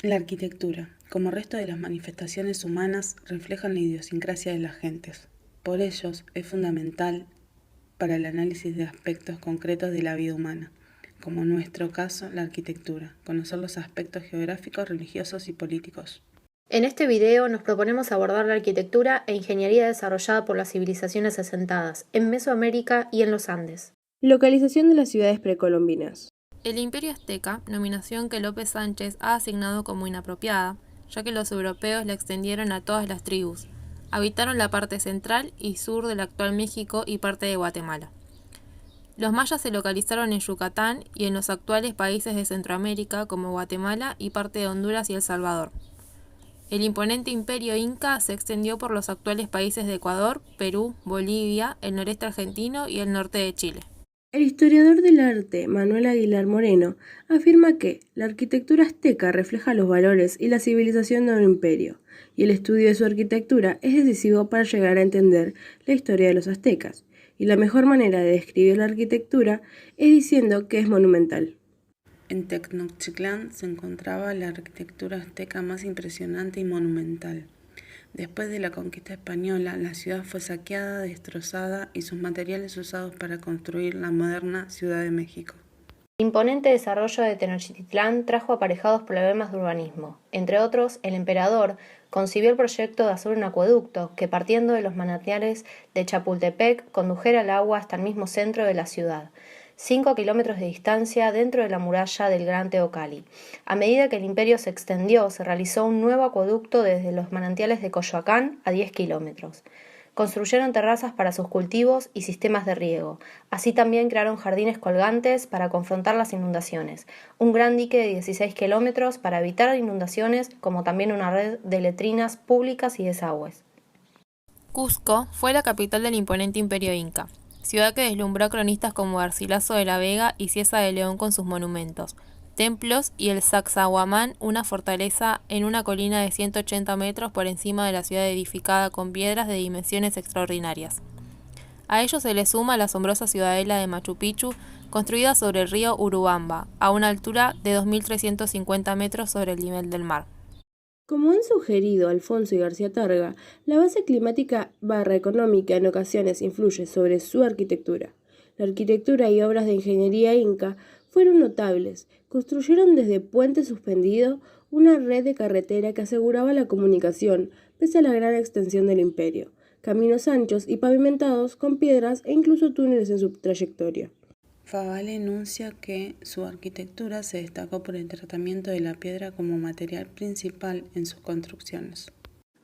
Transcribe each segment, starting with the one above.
La arquitectura, como resto de las manifestaciones humanas, reflejan la idiosincrasia de las gentes. Por ello, es fundamental para el análisis de aspectos concretos de la vida humana, como en nuestro caso la arquitectura, conocer los aspectos geográficos, religiosos y políticos. En este video nos proponemos abordar la arquitectura e ingeniería desarrollada por las civilizaciones asentadas en Mesoamérica y en los Andes. Localización de las ciudades precolombinas. El Imperio Azteca, nominación que López Sánchez ha asignado como inapropiada, ya que los europeos la extendieron a todas las tribus. Habitaron la parte central y sur del actual México y parte de Guatemala. Los mayas se localizaron en Yucatán y en los actuales países de Centroamérica como Guatemala y parte de Honduras y El Salvador. El imponente imperio inca se extendió por los actuales países de Ecuador, Perú, Bolivia, el noreste argentino y el norte de Chile. El historiador del arte, Manuel Aguilar Moreno, afirma que la arquitectura azteca refleja los valores y la civilización de un imperio, y el estudio de su arquitectura es decisivo para llegar a entender la historia de los aztecas, y la mejor manera de describir la arquitectura es diciendo que es monumental. En Tenochtitlán se encontraba la arquitectura azteca más impresionante y monumental. Después de la conquista española, la ciudad fue saqueada, destrozada y sus materiales usados para construir la moderna Ciudad de México. El imponente desarrollo de Tenochtitlán trajo aparejados problemas de urbanismo. Entre otros, el emperador concibió el proyecto de hacer un acueducto que, partiendo de los manantiales de Chapultepec, condujera el agua hasta el mismo centro de la ciudad, 5 kilómetros de distancia dentro de la muralla del Gran Teocalli. A medida que el imperio se extendió, se realizó un nuevo acueducto desde los manantiales de Coyoacán a 10 kilómetros. Construyeron terrazas para sus cultivos y sistemas de riego. Así también crearon jardines colgantes para confrontar las inundaciones, un gran dique de 16 kilómetros para evitar inundaciones, como también una red de letrinas públicas y desagües. Cusco fue la capital del imponente imperio inca, ciudad que deslumbró a cronistas como Garcilaso de la Vega y Cieza de León con sus monumentos, templos y el Sacsayhuamán, una fortaleza en una colina de 180 metros por encima de la ciudad edificada con piedras de dimensiones extraordinarias. A ello se le suma la asombrosa ciudadela de Machu Picchu, construida sobre el río Urubamba, a una altura de 2.350 metros sobre el nivel del mar. Como han sugerido Alfonso y García Targa, la base climática económica en ocasiones influye sobre su arquitectura. La arquitectura y obras de ingeniería inca fueron notables. Construyeron desde puentes suspendidos una red de carretera que aseguraba la comunicación, pese a la gran extensión del imperio, caminos anchos y pavimentados con piedras e incluso túneles en su trayectoria. Favale enuncia que su arquitectura se destacó por el tratamiento de la piedra como material principal en sus construcciones.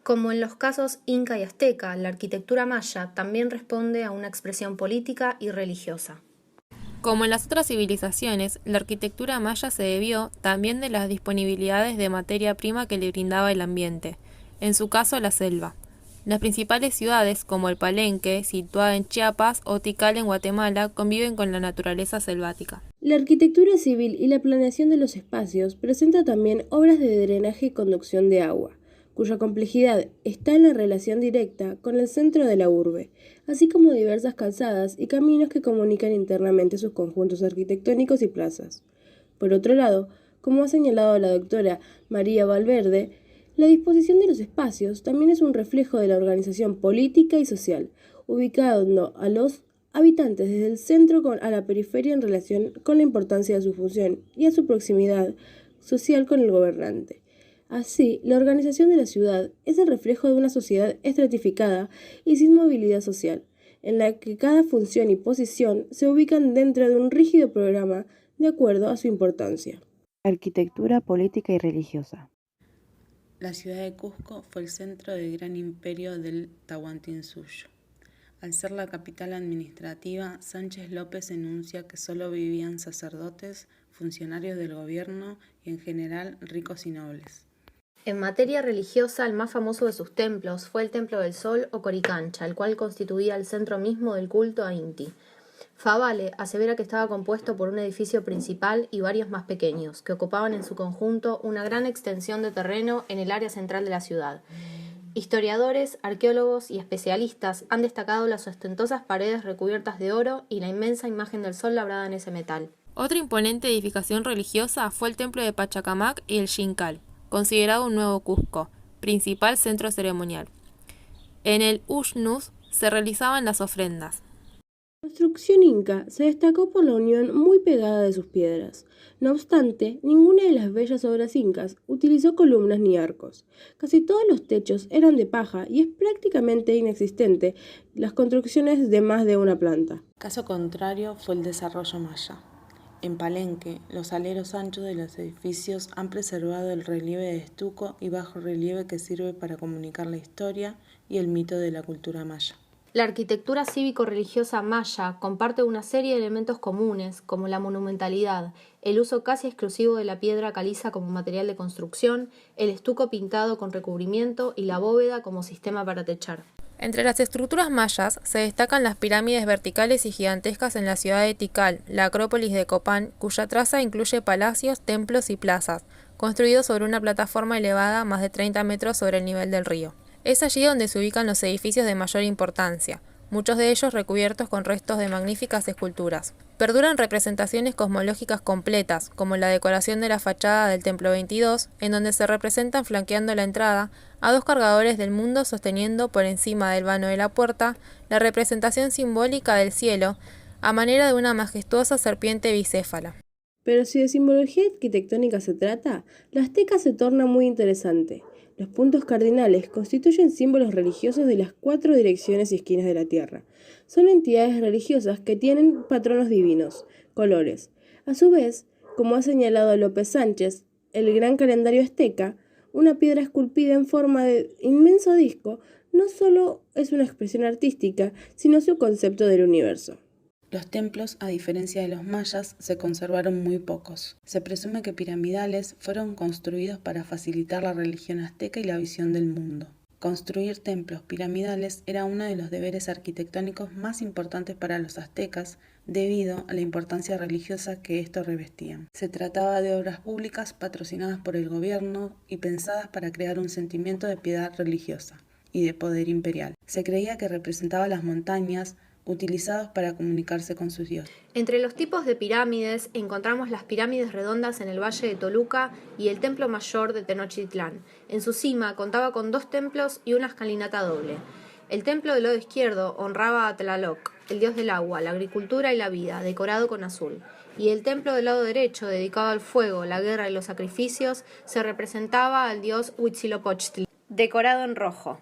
Como en los casos inca y azteca, la arquitectura maya también responde a una expresión política y religiosa. Como en las otras civilizaciones, la arquitectura maya se debió también de las disponibilidades de materia prima que le brindaba el ambiente, en su caso la selva. Las principales ciudades, como el Palenque, situada en Chiapas, o Tikal en Guatemala, conviven con la naturaleza selvática. La arquitectura civil y la planeación de los espacios presenta también obras de drenaje y conducción de agua, cuya complejidad está en la relación directa con el centro de la urbe, así como diversas calzadas y caminos que comunican internamente sus conjuntos arquitectónicos y plazas. Por otro lado, como ha señalado la doctora María Valverde, la disposición de los espacios también es un reflejo de la organización política y social, ubicando a los habitantes desde el centro a la periferia en relación con la importancia de su función y a su proximidad social con el gobernante. Así, la organización de la ciudad es el reflejo de una sociedad estratificada y sin movilidad social, en la que cada función y posición se ubican dentro de un rígido programa de acuerdo a su importancia. Arquitectura política y religiosa. La ciudad de Cusco fue el centro del gran imperio del Tahuantinsuyo. Al ser la capital administrativa, Sánchez López enuncia que solo vivían sacerdotes, funcionarios del gobierno y en general ricos y nobles. En materia religiosa, el más famoso de sus templos fue el Templo del Sol o Coricancha, el cual constituía el centro mismo del culto a Inti. Favale asevera que estaba compuesto por un edificio principal y varios más pequeños, que ocupaban en su conjunto una gran extensión de terreno en el área central de la ciudad. Historiadores, arqueólogos y especialistas han destacado las ostentosas paredes recubiertas de oro y la inmensa imagen del sol labrada en ese metal. Otra imponente edificación religiosa fue el templo de Pachacamac y el Xincal, considerado un nuevo Cusco, principal centro ceremonial. En el Ushnus se realizaban las ofrendas. La construcción inca se destacó por la unión muy pegada de sus piedras. No obstante, ninguna de las bellas obras incas utilizó columnas ni arcos. Casi todos los techos eran de paja y es prácticamente inexistente las construcciones de más de una planta. Caso contrario fue el desarrollo maya. En Palenque, los aleros anchos de los edificios han preservado el relieve de estuco y bajo relieve que sirve para comunicar la historia y el mito de la cultura maya. La arquitectura cívico-religiosa maya comparte una serie de elementos comunes, como la monumentalidad, el uso casi exclusivo de la piedra caliza como material de construcción, el estuco pintado con recubrimiento y la bóveda como sistema para techar. Entre las estructuras mayas se destacan las pirámides verticales y gigantescas en la ciudad de Tikal, la Acrópolis de Copán, cuya traza incluye palacios, templos y plazas, construidos sobre una plataforma elevada más de 30 metros sobre el nivel del río. Es allí donde se ubican los edificios de mayor importancia, muchos de ellos recubiertos con restos de magníficas esculturas. Perduran representaciones cosmológicas completas, como la decoración de la fachada del Templo 22, en donde se representan flanqueando la entrada a dos cargadores del mundo sosteniendo por encima del vano de la puerta la representación simbólica del cielo, a manera de una majestuosa serpiente bicéfala. Pero si de simbología arquitectónica se trata, la azteca se torna muy interesante. Los puntos cardinales constituyen símbolos religiosos de las 4 direcciones y esquinas de la Tierra. Son entidades religiosas que tienen patronos divinos, colores. A su vez, como ha señalado López Sánchez, el gran calendario azteca, una piedra esculpida en forma de inmenso disco, no solo es una expresión artística, sino su concepto del universo. Los templos, a diferencia de los mayas, se conservaron muy pocos. Se presume que piramidales fueron construidos para facilitar la religión azteca y la visión del mundo. Construir templos piramidales era uno de los deberes arquitectónicos más importantes para los aztecas debido a la importancia religiosa que estos revestían. Se trataba de obras públicas patrocinadas por el gobierno y pensadas para crear un sentimiento de piedad religiosa y de poder imperial. Se creía que representaba las montañas utilizados para comunicarse con sus dioses. Entre los tipos de pirámides encontramos las pirámides redondas en el Valle de Toluca y el Templo Mayor de Tenochtitlán. En su cima contaba con 2 templos y una escalinata doble. El templo del lado izquierdo honraba a Tlaloc, el dios del agua, la agricultura y la vida, decorado con azul. Y el templo del lado derecho, dedicado al fuego, la guerra y los sacrificios, se representaba al dios Huitzilopochtli, decorado en rojo.